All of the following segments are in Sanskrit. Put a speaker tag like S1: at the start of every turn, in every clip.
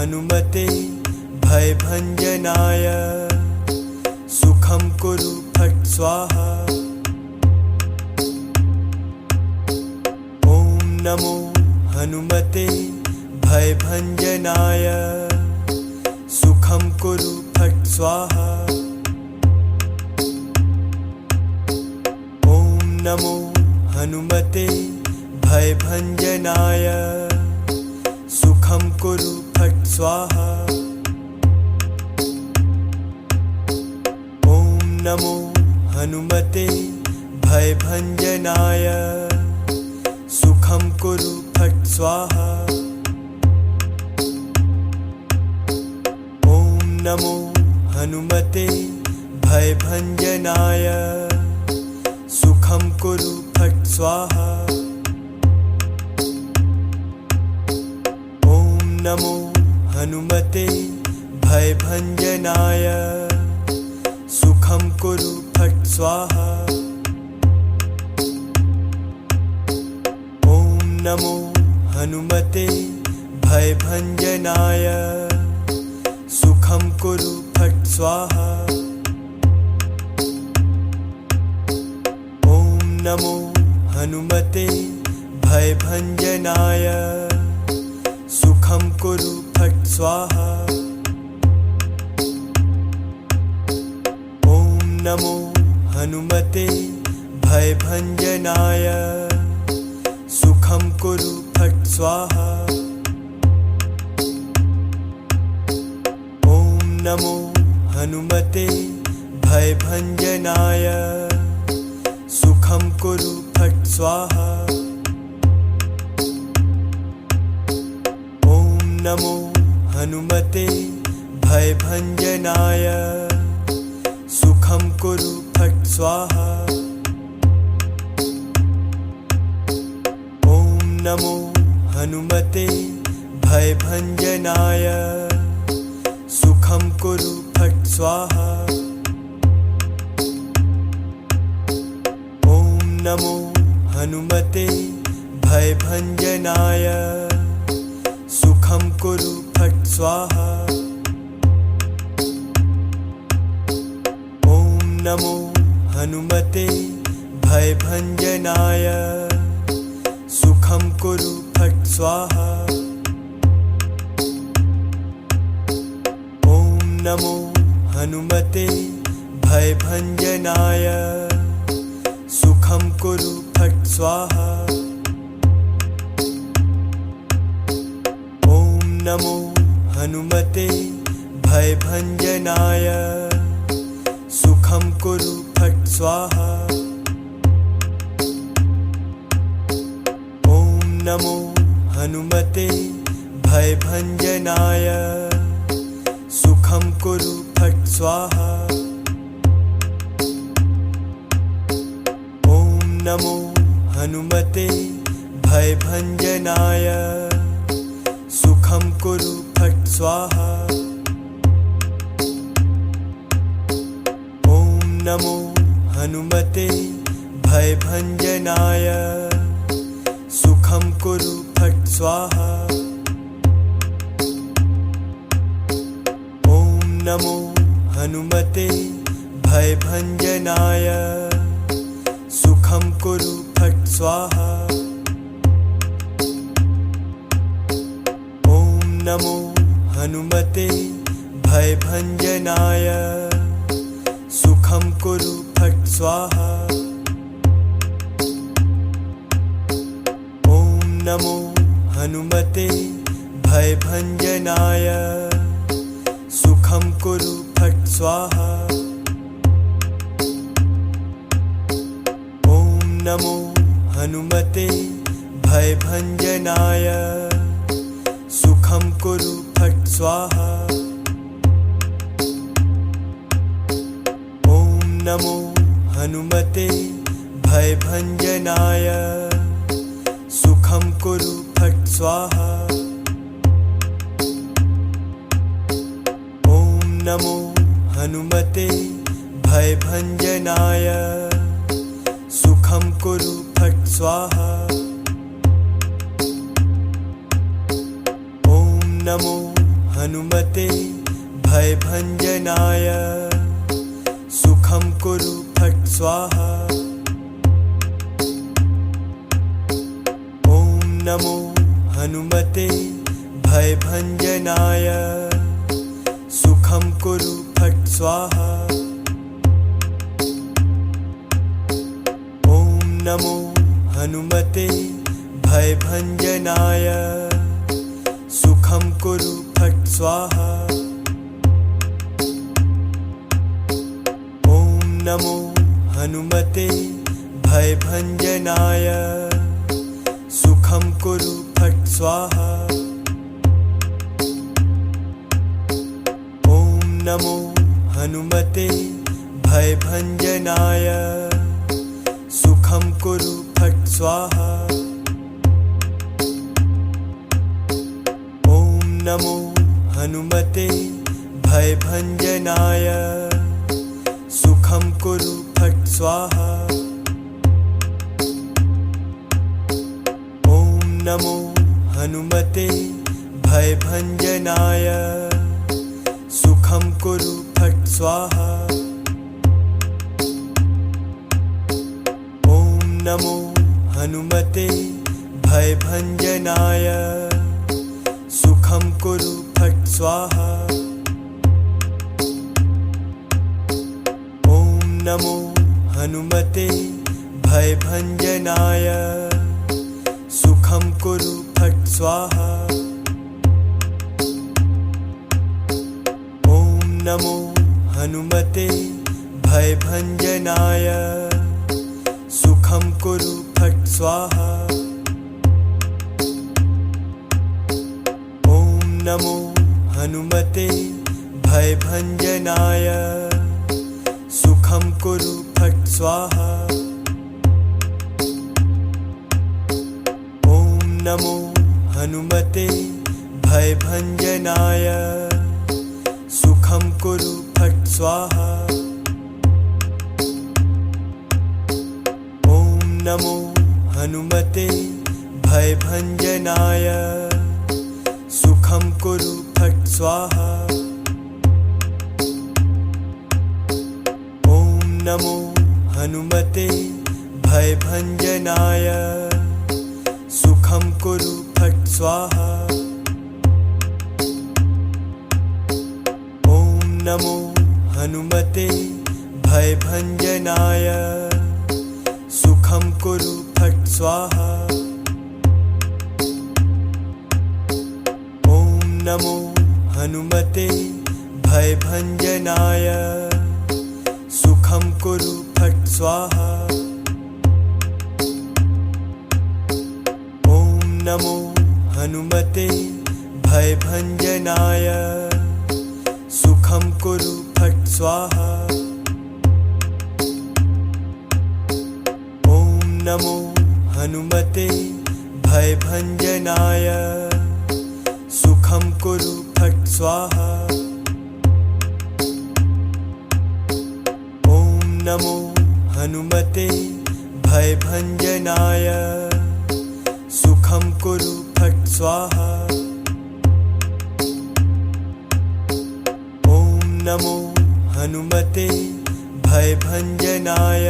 S1: हनुमते भयभञ्जनाय सुखं कुरु फट् स्वाहा। ॐ नमो हनुमते भयभञ्जनाय सुखं कुरु फट् स्वाहा। ॐ नमो हनुमते भयभञ्जनाय सुखं कुरु फट् स्वाहा। ॐ नमो हनुमते भयभञ्जनाय सुखं कुरु फट् स्वाहा। ॐ नमो हनुमते भयभञ्जनाय सुखं कुरु फट् स्वाहा। ॐ नमो हनुमते भयभञ्जनाय सुखं कुरु फट् स्वाहा। ॐ नमो हनुमते भयभञ्जनाय सुखं कुरु फट् स्वाहा। ॐ नमो हनुमते भयभञ्जनाय सुखं कुरु फट् स्वाहा। ॐ नमो हनुमते भयभञ्जनाय सुखं कुरु फट् स्वाहा। ॐ नमो हनुमते भयभञ्जनाय सुखं कुरु फट् स्वाहा। ॐ नमो हनुमते भयभञ्जनाय सुखं कुरु फट् स्वाहा। ॐ नमो हनुमते भयभञ्जनाय सुखं कुरु फट् स्वाहा। ॐ नमो हनुमते भयभञ्जनाय सुखं कुरु फट् स्वाहा। ॐ नमो हनुमते भयभञ्जनाय सुखं कुरु फट् स्वाहा। ॐ नमो हनुमते भयभञ्जनाय सुखं कुरु फट् स्वाहा। ॐ नमो हनुमते भयभञ्जनाय सुखं कुरु फट् स्वाहा। ॐ नमो हनुमते भयभञ्जनाय सुखं कुरु फट् स्वाहा। ॐ नमो हनुमते भयभञ्जनाय सुखं कुरु फट् स्वाहा। ॐ नमो हनुमते भयभञ्जनाय सुखं कुरु फट् स्वाहा। ॐ नमो हनुमते भयभञ्जनाय सुखं कुरु फट् स्वाहा। ॐ नमो हनुमते भयभञ्जनाय सुखं कुरु फट् स्वाहा। ॐ नमो हनुमते भयभञ्जनाय सुखं कुरु फट् स्वाहा। ॐ नमो हनुमते भयभञ्जनाय सुखं कुरु फट् स्वाहा। ॐ नमो हनुमते भयभञ्जनाय सुखं कुरु फट् स्वाहा। ॐ नमो हनुमते भयभञ्जनाय सुखं कुरु फट् स्वाहा। ॐ नमो हनुमते भयभञ्जनाय सुखं कुरु फट् स्वाहा। ॐ नमो हनुमते भयभञ्जनाय सुखं कुरु फट् स्वाहा। ॐ नमो हनुमते भयभञ्जनाय सुखं कुरु फट् स्वाहा। ॐ नमो हनुमते भयभञ्जनाय सुखं कुरु फट् स्वाहा। ॐ नमो हनुमते भयभञ्जनाय सुखं कुरु फट् स्वाहा। ॐ नमो हनुमते भयभञ्जनाय सुखं कुरु फट् स्वाहा। ॐ नमो हनुमते भयभञ्जनाय सुखं कुरु फट् स्वाहा। ॐ नमो हनुमते भयभञ्जनाय सुखं कुरु फट् स्वाहा। ॐ नमो हनुमते भयभञ्जनाय सुखं कुरु फट् स्वाहा। ॐ नमो हनुमते भयभञ्जनाय सुखं कुरु फट् स्वाहा। ॐ नमो हनुमते भयभञ्जनाय सुखं कुरु फट् स्वाहा। ॐ नमो हनुमते भयभञ्जनाय सुखं कुरु फट् स्वाहा। ॐ नमो हनुमते भयभञ्जनाय सुखं कुरु फट् स्वाहा। ॐ नमो हनुमते भयभञ्जनाय सुखं कुरु फट् स्वाहा। ॐ नमो हनुमते भयभञ्जनाय सुखं कुरु फट् स्वाहा। ॐ नमो हनुमते भयभञ्जनाय सुखं कुरु फट् स्वाहा। ॐ नमो हनुमते भयभञ्जनाय सुखं कुरु फट् स्वाहा। ॐ नमो हनुमते भयभञ्जनाय सुखं कुरु फट् स्वाहा। ॐ नमो हनुमते भयभञ्जनाय सुखं कुरु फट् स्वाहा। ॐ नमो हनुमते भयभञ्जनाय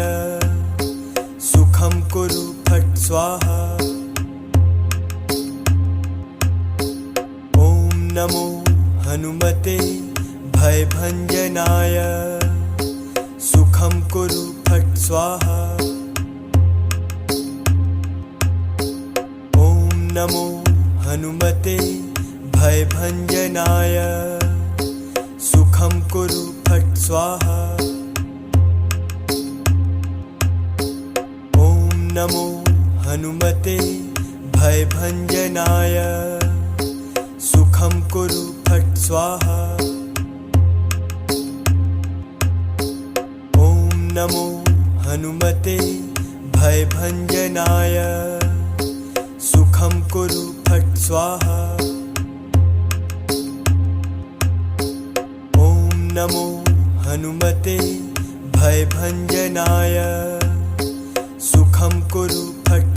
S1: सुखं कुरु फट् स्वाहा। ॐ नमो हनुमते भयभञ्जनाय सुखं कुरु फट् स्वाहा। ॐ नमो हनुमते भयभञ्जनाय सुखं कुरु फट् स्वाहा। ॐ नमो हनुमते भयभञ्जनाय सुखं कुरु फट् स्वाहा। ॐ नमो हनुमते भयभञ्जनाय सुखं कुरु फट् स्वाहा। ॐ नमो हनुमते भयभञ्जनाय